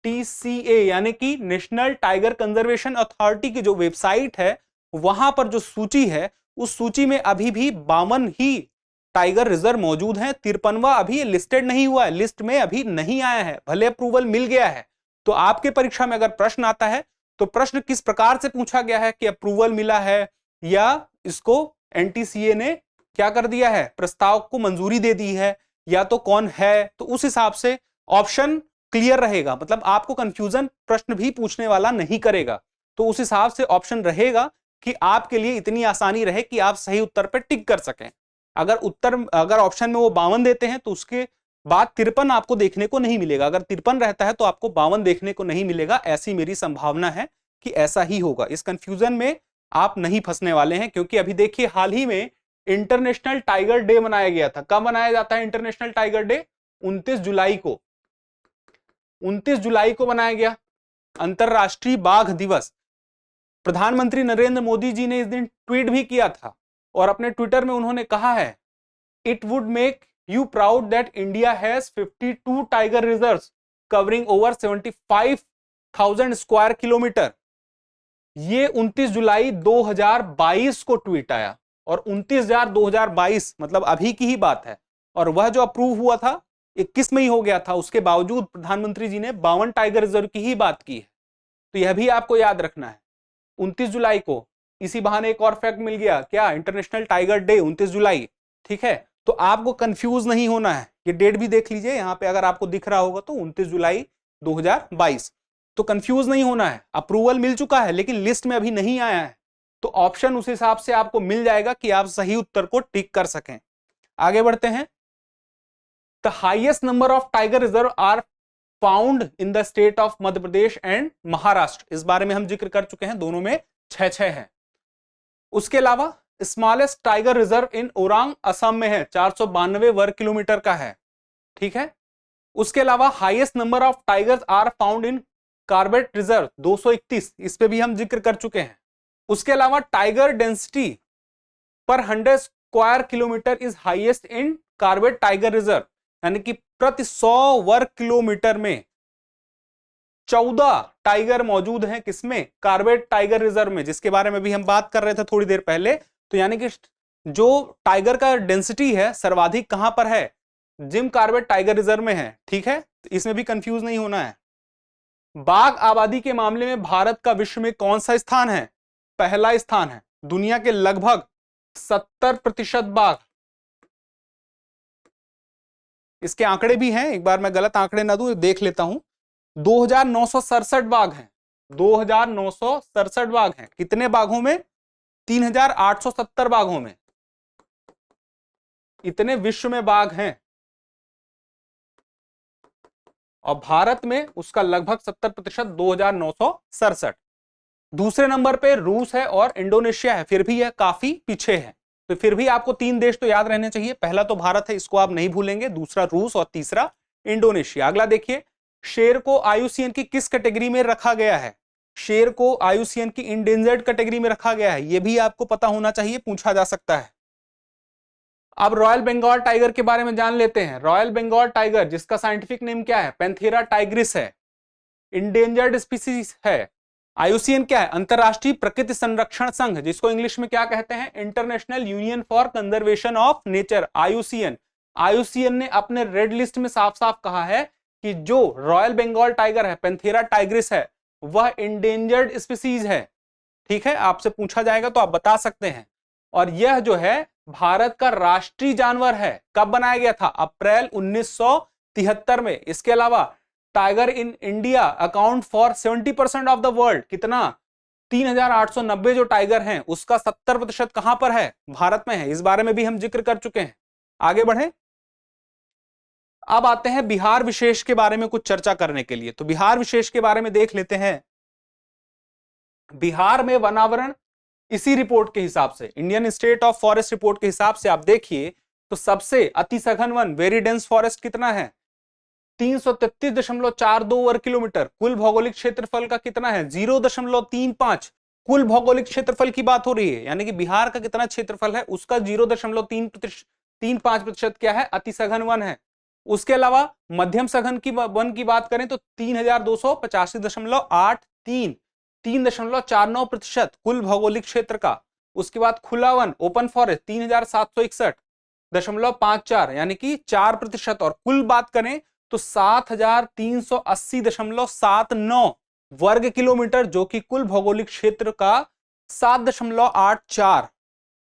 NTCA यानी कि नेशनल टाइगर कंजर्वेशन अथॉरिटी की जो वेबसाइट है वहां पर जो सूची है उस सूची में अभी भी 52 ही टाइगर रिजर्व मौजूद हैं। 53वां अभी लिस्टेड नहीं हुआ है, लिस्ट में अभी नहीं आया है, भले अप्रूवल मिल गया है। तो आपके परीक्षा में अगर प्रश्न आता है तो प्रश्न किस प्रकार से पूछा गया है कि अप्रूवल मिला है या इसको NTCA ने क्या कर दिया है, प्रस्ताव को मंजूरी दे दी है, या तो कौन है, तो उस हिसाब से ऑप्शन क्लियर रहेगा। मतलब आपको कंफ्यूजन प्रश्न भी पूछने वाला नहीं करेगा। तो उस हिसाब से ऑप्शन रहेगा कि आपके लिए इतनी आसानी रहे कि आप सही उत्तर पर टिक कर सकें। अगर ऑप्शन में वो 52 देते हैं तो उसके बाद 53 आपको देखने को नहीं मिलेगा। अगर 53 रहता है तो आपको 52 देखने को नहीं मिलेगा। ऐसी मेरी संभावना है कि ऐसा ही होगा। इस कंफ्यूजन में आप नहीं फंसने वाले हैं, क्योंकि अभी देखिए हाल ही में इंटरनेशनल टाइगर डे मनाया गया था। कब मनाया जाता है इंटरनेशनल टाइगर डे? 29 जुलाई को। 29 जुलाई को मनाया गया अंतरराष्ट्रीय बाघ दिवस। प्रधानमंत्री नरेंद्र मोदी जी ने इस दिन ट्वीट भी किया था और अपने ट्विटर में उन्होंने कहा है, it would make you proud that India has 52 tiger reserves covering over 75,000 square kilometre. ये 29 जुलाई 2022 को ट्वीट आया और 29/2022 मतलब अभी की ही बात है। और वह जो अप्रूव हुआ था 21 में ही हो गया था। उसके बावजूद प्रधानमंत्री जी ने 52 टाइगर रिजर्व की ही बात की है। तो यह भी आपको याद रखना है। 29 जुलाई को इसी बहाने एक और फैक्ट मिल गया, क्या? इंटरनेशनल टाइगर डे 29 जुलाई। ठीक है, तो आपको कंफ्यूज नहीं होना है। ये डेट भी देख लीजिए यहां पे, अगर आपको दिख रहा होगा तो 29 जुलाई 2022। तो कंफ्यूज नहीं होना है। अप्रूवल मिल चुका है लेकिन लिस्ट में अभी नहीं आया है, तो ऑप्शन उस हिसाब से आपको मिल जाएगा कि आप सही उत्तर को टिक कर सकें। आगे बढ़ते हैं। The highest number of tiger reserve are found in the state of Madhya Pradesh and Maharashtra. इस बारे में हम जिक्र कर चुके हैं, दोनों में 6-6 है। उसके अलावा smallest tiger reserve in Orang Assam में है, 492 वर्ग किलोमीटर का है। ठीक है, उसके अलावा highest number of tigers are found in Corbett reserve 231, इस पे भी हम जिक्र कर चुके हैं। उसके अलावा टाइगर डेंसिटी पर 100 square kilometre is highest in Corbett tiger reserve, यानी कि प्रति 100 वर्ग किलोमीटर में 14 टाइगर मौजूद हैं। किसमें? कार्बेट टाइगर रिजर्व में, जिसके बारे में भी हम बात कर रहे थे थोड़ी देर पहले। तो यानी कि जो टाइगर का डेंसिटी है सर्वाधिक कहां पर है? जिम कार्बेट टाइगर रिजर्व में है। ठीक है, तो इसमें भी कंफ्यूज नहीं होना है। बाघ आबादी के मामले में भारत का विश्व में कौन सा स्थान है? पहला स्थान है। दुनिया के लगभग 70% बाघ, इसके आंकड़े भी हैं, एक बार मैं गलत आंकड़े ना दूं, देख लेता हूं। 2967 बाघ हैं। 2967 बाघ हैं। कितने बाघों में? 3870 बाघों में। इतने विश्व में बाघ हैं और भारत में उसका लगभग 70%, 2967। दूसरे नंबर पे रूस है और इंडोनेशिया है, फिर भी यह काफी पीछे है। तो फिर भी आपको 3 देश तो याद रहने चाहिए। पहला तो भारत है, इसको आप नहीं भूलेंगे, दूसरा रूस और तीसरा इंडोनेशिया। अगला देखिए, शेर को IUCN की किस कैटेगरी में रखा गया है? शेर को IUCN की इंडेंजर्ड कैटेगरी में रखा गया है, यह भी आपको पता होना चाहिए, पूछा जा सकता है। अब रॉयल बंगाल टाइगर के बारे में जान लेते हैं। रॉयल बंगाल टाइगर, जिसका साइंटिफिक नेम क्या है? पैंथेरा टाइग्रिस है, इंडेंजर्ड स्पीसीज है। IUCN क्या है? अंतरराष्ट्रीय प्रकृति संरक्षण संघ, जिसको इंग्लिश में क्या कहते हैं? International union for conservation of nature, IUCN। IUCN ने अपने रेड लिस्ट में साफ साफ कहा है कि जो रॉयल बंगाल टाइगर है, पैंथेरा टाइग्रिस है, वह इंडेंजर्ड स्पीसीज है। ठीक है, आपसे पूछा जाएगा तो आप बता सकते हैं। और यह जो है भारत का राष्ट्रीय जानवर है। कब बनाया गया था? अप्रैल 1973 में। इसके अलावा tiger in India account for 70% of the world. कितना? 3890 जो टाइगर हैं उसका 70% कहां पर है? भारत में है। इस बारे में भी हम जिक्र कर चुके हैं। आगे बढ़े, अब आते हैं बिहार विशेष के बारे में कुछ चर्चा करने के लिए। तो बिहार विशेष के बारे में देख लेते हैं। बिहार में वनावरण इसी रिपोर्ट के हिसाब से, Indian state of forest report के हिसाब से आप देखिए तो सबसे अति सघन वन, वेरी डेंस फॉरेस्ट कितना है? 333.42 वर्ग किलोमीटर। कुल भौगोलिक क्षेत्रफल का कितना है? 0.35। कुल भौगोलिक क्षेत्रफल की बात हो रही है, यानी कि बिहार का कितना क्षेत्रफल है उसका 0.35% क्या है? अति सघन वन है। उसके अलावा मध्यम सघन की वन की बात करें तो 3285.83, 3.49% कुल भौगोलिक क्षेत्र का। उसके बाद खुला वन ओपन फॉरेस्ट 3761.54 यानी कि 4%, और कुल बात करें तो 7380.79 वर्ग किलोमीटर, जो कि कुल भौगोलिक क्षेत्र का 7.84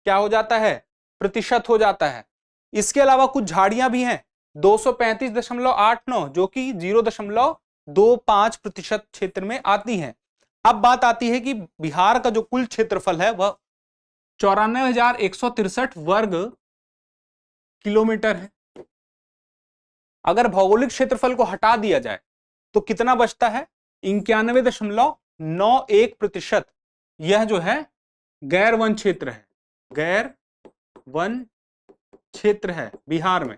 क्या हो जाता है, प्रतिशत हो जाता है। इसके अलावा कुछ झाड़ियां भी हैं 235.89 जो कि 0.25% क्षेत्र में आती हैं। अब बात आती है कि बिहार का जो कुल क्षेत्रफल है वह 94,163 वर्ग किलोमीटर है। अगर भौगोलिक क्षेत्रफल को हटा दिया जाए तो कितना बचता है, 91.91%। यह जो है गैर वन क्षेत्र है, गैर वन क्षेत्र है बिहार में।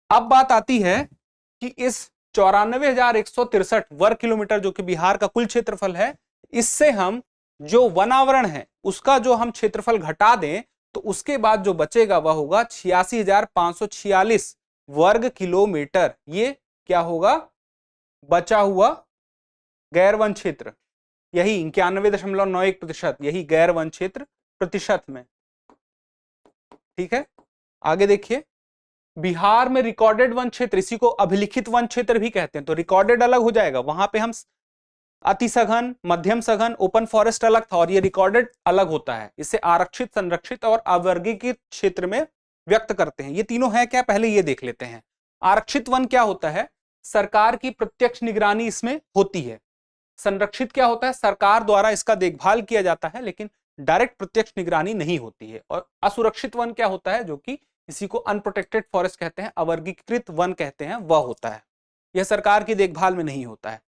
अब बात आती है कि इस 94,163 वर्ग किलोमीटर जो कि बिहार का कुल क्षेत्रफल है, इससे हम जो वनावरण है उसका जो हम क्षेत्रफल घटा दें तो उसके बाद जो बचेगा वह होगा 86,546 वर्ग किलोमीटर। ये क्या होगा, बचा हुआ गैर वन क्षेत्र, यही 91.91%, यही गैर वन क्षेत्र प्रतिशत में। ठीक है, आगे देखिए, बिहार में रिकॉर्डेड वन क्षेत्र, इसी को अभिलिखित वन क्षेत्र भी कहते हैं, तो रिकॉर्डेड अलग हो जाएगा, वहां पे हम अति सघन, मध्यम सघन, ओपन फॉरेस्ट अलग था, और ये रिकॉर्डेड अलग होता है। इसे आरक्षित, संरक्षित और अवर्गीकृत क्षेत्र में व्यक्त करते हैं। ये तीनों है क्या, पहले ये देख लेते हैं। आरक्षित वन क्या होता है, सरकार की प्रत्यक्ष निगरानी इसमें होती है। संरक्षित क्या होता है, सरकार द्वारा इसका देखभाल किया जाता है लेकिन डायरेक्ट प्रत्यक्ष निगरानी नहीं होती है। और असुरक्षित वन क्या होता है, जो कि इसी को अनप्रोटेक्टेड फॉरेस्ट कहते हैं, अवर्गीकृत वन कहते हैं, वह होता है, यह सरकार की देखभाल में नहीं होता है।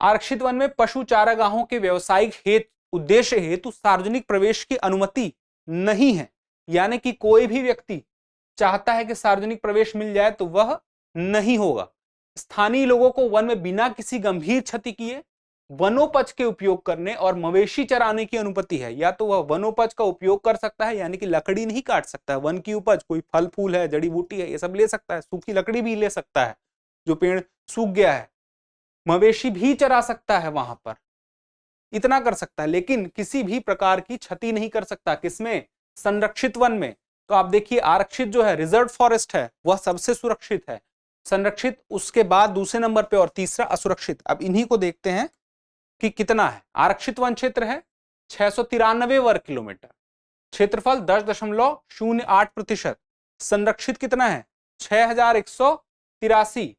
आरक्षित वन में पशु चारागाहों के व्यवसायिक उद्देश्य हेतु सार्वजनिक प्रवेश की अनुमति नहीं है, यानी कि कोई भी व्यक्ति चाहता है कि सार्वजनिक प्रवेश मिल जाए तो वह नहीं होगा। स्थानीय लोगों को वन में बिना किसी गंभीर क्षति किए वनोपज के उपयोग करने और मवेशी चराने की अनुमति है। या तो वह वनोपज का उपयोग कर सकता है, यानी कि लकड़ी नहीं काट सकता है, वन की उपज कोई फल फूल है, जड़ी बूटी है, ये सब ले सकता है, सूखी लकड़ी भी ले सकता है जो पेड़ सूख गया है, मवेशी भी चरा सकता है वहां पर, इतना कर सकता है, लेकिन किसी भी प्रकार की क्षति नहीं कर सकता। किसमें, संरक्षित वन में। तो आप देखिए, आरक्षित जो है, रिजर्व फॉरेस्ट है, वह सबसे सुरक्षित है, संरक्षित उसके बाद दूसरे नंबर पे, और तीसरा असुरक्षित। अब इन्हीं को देखते हैं कि कितना है। आरक्षित वन क्षेत्र है 693 वर्ग किलोमीटर, क्षेत्रफल 10.08%। संरक्षित कितना है, 6,183,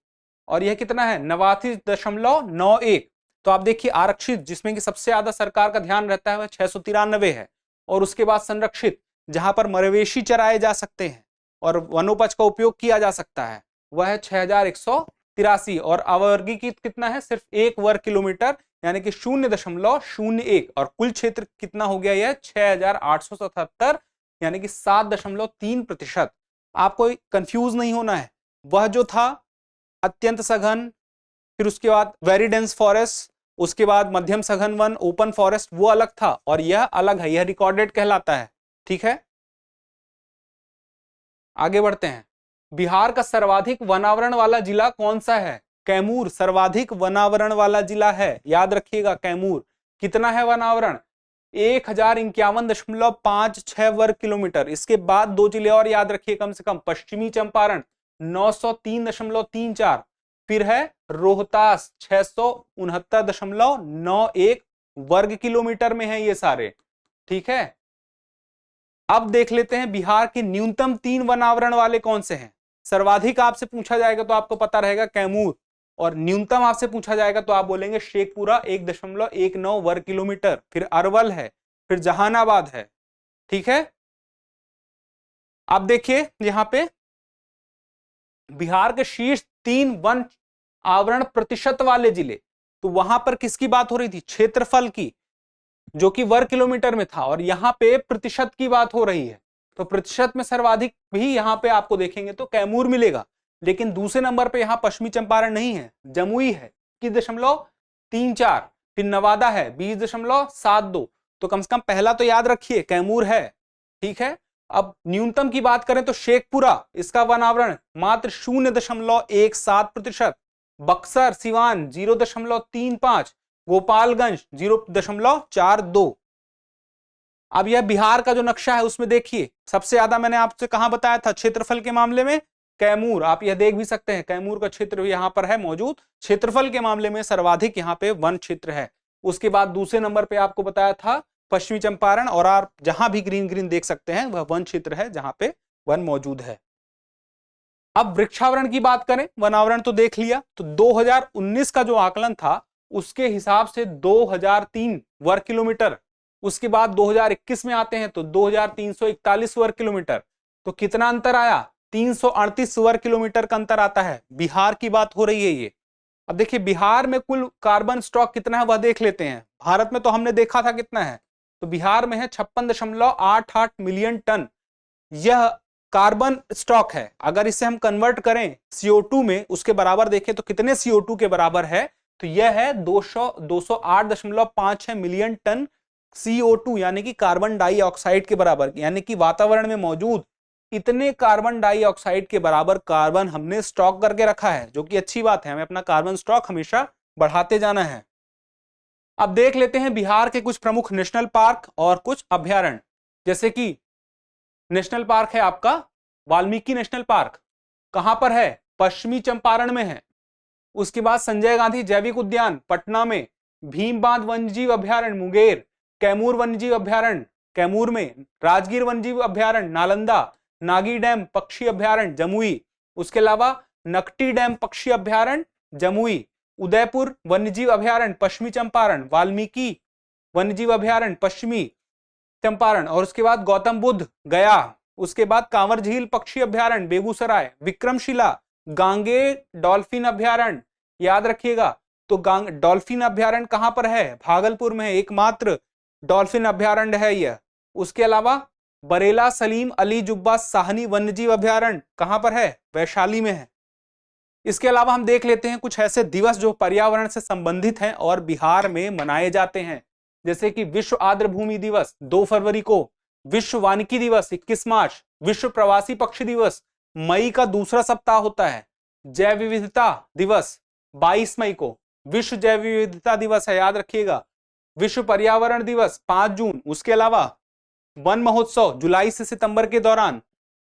और यह कितना है, 89.91। तो आप देखिए, आरक्षित जिसमें कि सबसे ज्यादा सरकार का ध्यान रहता है वह 693 है, और उसके बाद संरक्षित जहां पर मवेशी चराए जा सकते हैं और वनोपज का उपयोग किया जा सकता है वह है 6,183, और अवर्गीकृत कितना है, सिर्फ 1 वर्ग किलोमीटर यानी कि 0.01, और कुल क्षेत्र कितना हो गया, यह 6,877 यानी कि 7.3%। आपको कंफ्यूज नहीं होना है, वह जो था अत्यंत सघन, फिर उसके बाद वेरी डेंस फॉरेस्ट, उसके बाद मध्यम सघन वन, ओपन फॉरेस्ट, वो अलग था, और यह अलग है, यह रिकॉर्डेड कहलाता है। ठीक है, आगे बढ़ते हैं। बिहार का सर्वाधिक वनावरण वाला जिला कौन सा है, कैमूर सर्वाधिक वनावरण वाला जिला है, याद रखिएगा। कैमूर कितना है वनावरण, 1051.56 वर्ग किलोमीटर। इसके बाद दो जिले और याद रखिए कम से कम, पश्चिमी चंपारण 903.34, फिर है रोहतास 669.91 वर्ग किलोमीटर में है ये सारे। ठीक है, अब देख लेते हैं बिहार के न्यूनतम 3 वनावरण वाले कौन से हैं। सर्वाधिक आपसे पूछा जाएगा तो आपको पता रहेगा कैमूर, और न्यूनतम आपसे पूछा जाएगा तो आप बोलेंगे शेखपुरा 1.19 वर्ग किलोमीटर, फिर अरवल है, फिर जहानाबाद है। ठीक है, अब देखिए यहां पे बिहार के शीर्ष 3 वन आवरण प्रतिशत वाले जिले, तो वहां पर किसकी बात हो रही थी, क्षेत्रफल की, जो कि वर्ग किलोमीटर में था, और यहां पे प्रतिशत की बात हो रही है। तो प्रतिशत में सर्वाधिक भी यहां पे आपको देखेंगे तो कैमूर मिलेगा, लेकिन दूसरे नंबर पे यहां पश्चिमी चंपारण नहीं है, जमुई है 21.34, फिर नवादा है 20.72। तो कम से कम पहला तो याद रखिए कैमूर है। ठीक है, अब न्यूनतम की बात करें तो शेखपुरा, इसका वन आवरण मात्र 0.17%, बक्सर सिवान 0.35, गोपालगंज 0.42। अब यह बिहार का जो नक्शा है उसमें देखिए सबसे ज्यादा मैंने आपसे कहां बताया था क्षेत्रफल के मामले में, कैमूर। आप यह देख भी सकते हैं कैमूर का क्षेत्र भी यहां पर है मौजूद। क्षेत्रफल के मामले में सर्वाधिक यहां पे वन क्षेत्र है। उसके बाद दूसरे नंबर पे आपको बताया था पश्चिमी चंपारण, और आप जहां भी ग्रीन ग्रीन देख सकते हैं वह वन क्षेत्र है जहां पे वन मौजूद है। अब वृक्षावरण की बात करें, वनावरण तो देख लिया, तो 2019 का जो आकलन था उसके हिसाब से 2003 वर्ग किलोमीटर। उसके बाद 2021 में आते हैं तो 2341 वर्ग किलोमीटर। तो कितना अंतर आया? 338 वर्ग किलोमीटर का अंतर आता है। बिहार की बात हो रही है ये। अब देखिए बिहार में कुल कार्बन स्टॉक कितना है वह देख लेते हैं। भारत में तो हमने देखा था कितना है, तो बिहार में है 56.88 मिलियन टन यह कार्बन स्टॉक है। अगर इसे हम कन्वर्ट करें CO2 में, उसके बराबर देखें तो कितने CO2 के बराबर है, तो यह है 208.56 मिलियन टन CO2, यानी कि कार्बन डाइऑक्साइड के बराबर। यानी कि वातावरण में मौजूद इतने कार्बन डाइऑक्साइड के बराबर कार्बन हमने स्टॉक करके रखा है, जो कि अच्छी बात है। हमें अपना कार्बन स्टॉक हमेशा बढ़ाते जाना है। अब देख लेते हैं बिहार के कुछ प्रमुख नेशनल पार्क और कुछ अभ्यारण्य। जैसे कि नेशनल पार्क है आपका वाल्मीकि नेशनल पार्क, कहां पर है? पश्चिमी चंपारण में है। उसके बाद संजय गांधी जैविक उद्यान पटना में, भीम बांध वन्यजीव अभ्यारण्य मुंगेर, कैमूर वन्यजीव अभ्यारण्य कैमूर में, राजगीर वन्यजीव अभ्यारण्य नालंदा, नागी डैम पक्षी अभ्यारण्य जमुई, उसके अलावा नकटी डैम पक्षी अभ्यारण्य जमुई, उदयपुर वन्यजीव अभ्यारण्य पश्चिमी चंपारण, वाल्मीकि वन्यजीव अभ्यारण्य पश्चिमी चंपारण, और उसके बाद गौतम बुद्ध गया, उसके बाद कांवर झील पक्षी अभ्यारण्य बेगूसराय, विक्रमशिला, गांगे डॉल्फिन अभ्यारण्य याद रखिएगा। तो डॉल्फिन अभ्यारण्य कहां पर है? भागलपुर में है, एकमात्र डॉल्फिन अभ्यारण्य है यह। उसके अलावा बरेला सलीम अली जुब्बा साहनी वन्यजीव अभ्यारण्य कहां पर है? वैशाली में है। इसके अलावा हम देख लेते हैं कुछ ऐसे दिवस जो पर्यावरण से संबंधित हैं और बिहार में मनाए जाते हैं। जैसे कि विश्व आर्द्र भूमि दिवस 2 फरवरी को, विश्व वानिकी दिवस 21 मार्च, विश्व प्रवासी पक्षी दिवस मई का दूसरा सप्ताह होता है, जैव विविधता दिवस 22 मई को, विश्व जैव विविधता दिवस है याद रखिएगा, विश्व पर्यावरण दिवस 5 जून। उसके अलावा वन महोत्सव जुलाई से सितंबर के दौरान,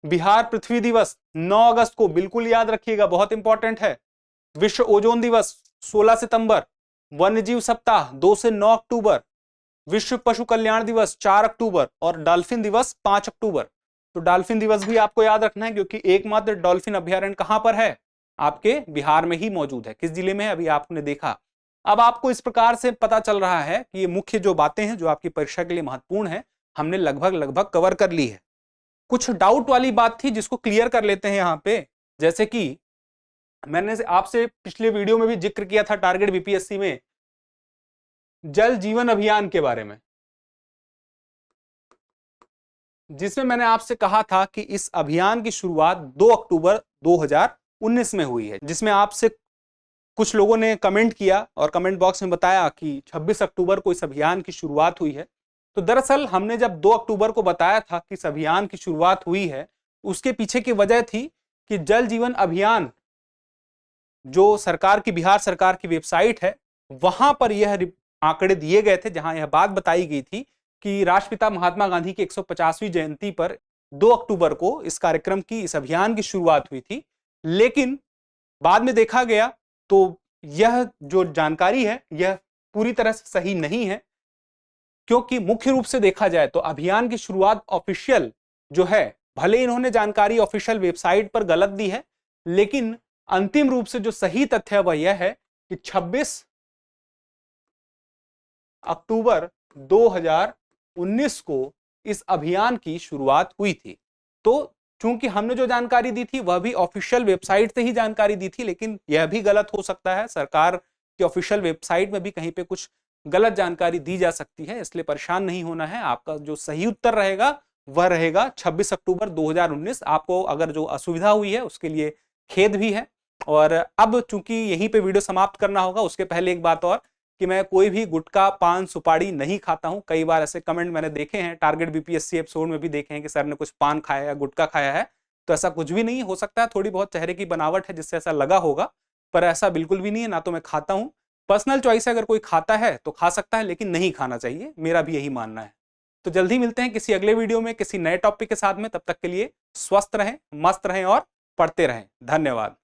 बिहार पृथ्वी दिवस 9 अगस्त को, बिल्कुल याद रखिएगा बहुत इंपॉर्टेंट है, विश्व ओजोन दिवस 16 सितंबर, वन्यजीव सप्ताह 2 से 9 अक्टूबर, विश्व पशु कल्याण दिवस 4 अक्टूबर और डॉल्फिन दिवस 5 अक्टूबर। तो डॉल्फिन दिवस भी आपको याद रखना है, क्योंकि एकमात्र डॉल्फिन अभ्यारण्य कहां पर है? आपके बिहार में ही मौजूद है। किस जिले में है अभी आपने देखा। अब आपको इस प्रकार से पता चल रहा है कि ये मुख्य जो बातें हैं जो आपकी परीक्षा के लिए महत्वपूर्ण है, हमने लगभग कवर कर ली है। कुछ डाउट वाली बात थी जिसको क्लियर कर लेते हैं यहाँ पे। जैसे कि मैंने आपसे पिछले वीडियो में भी जिक्र किया था टारगेट बीपीएससी में जल जीवन अभियान के बारे में, जिसमें मैंने आपसे कहा था कि इस अभियान की शुरुआत 2 अक्टूबर 2019 में हुई है, जिसमें आपसे कुछ लोगों ने कमेंट किया और कमेंट बॉक्स में बताया कि 26 अक्टूबर को इस अभियान की शुरुआत हुई है। तो दरअसल हमने जब 2 अक्टूबर को बताया था कि इस अभियान की शुरुआत हुई है, उसके पीछे की वजह थी कि जल जीवन अभियान जो सरकार की, बिहार सरकार की वेबसाइट है, वहां पर यह आंकड़े दिए गए थे, जहां यह बात बताई गई थी कि राष्ट्रपिता महात्मा गांधी की 150वीं जयंती पर 2 अक्टूबर को इस कार्यक्रम की, इस अभियान की शुरुआत हुई थी। लेकिन बाद में देखा गया तो यह जो जानकारी है यह पूरी तरह से सही नहीं है, क्योंकि मुख्य रूप से देखा जाए तो अभियान की शुरुआत ऑफिशियल जो है, भले इन्होंने जानकारी ऑफिशियल वेबसाइट पर गलत दी है, लेकिन अंतिम रूप से जो सही तथ्य वह यह है कि 26 अक्टूबर 2019 को इस अभियान की शुरुआत हुई थी। तो चूंकि हमने जो जानकारी दी थी वह भी ऑफिशियल वेबसाइट से ही जानकारी दी थी, लेकिन यह भी गलत हो सकता है, सरकार की ऑफिशियल वेबसाइट में भी कहीं पे कुछ गलत जानकारी दी जा सकती है, इसलिए परेशान नहीं होना है। आपका जो सही उत्तर रहेगा वह रहेगा 26 अक्टूबर 2019। आपको अगर जो असुविधा हुई है उसके लिए खेद भी है। और अब चूंकि यहीं पे वीडियो समाप्त करना होगा, उसके पहले एक बात और कि मैं कोई भी गुटखा पान सुपारी नहीं खाता हूं। कई बार ऐसे कमेंट मैंने देखे हैं, टारगेट बीपीएससी एपिसोड में भी देखे हैं कि सर ने कुछ पान खाया या गुटखा खाया है। तो ऐसा कुछ भी नहीं, हो सकता है थोड़ी बहुत चेहरे की बनावट है जिससे ऐसा लगा होगा, पर ऐसा बिल्कुल भी नहीं है, ना तो मैं खाता हूं। पर्सनल चॉइस है, अगर कोई खाता है तो खा सकता है, लेकिन नहीं खाना चाहिए, मेरा भी यही मानना है। तो जल्दी मिलते हैं किसी अगले वीडियो में किसी नए टॉपिक के साथ में। तब तक के लिए स्वस्थ रहें, मस्त रहें और पढ़ते रहें। धन्यवाद।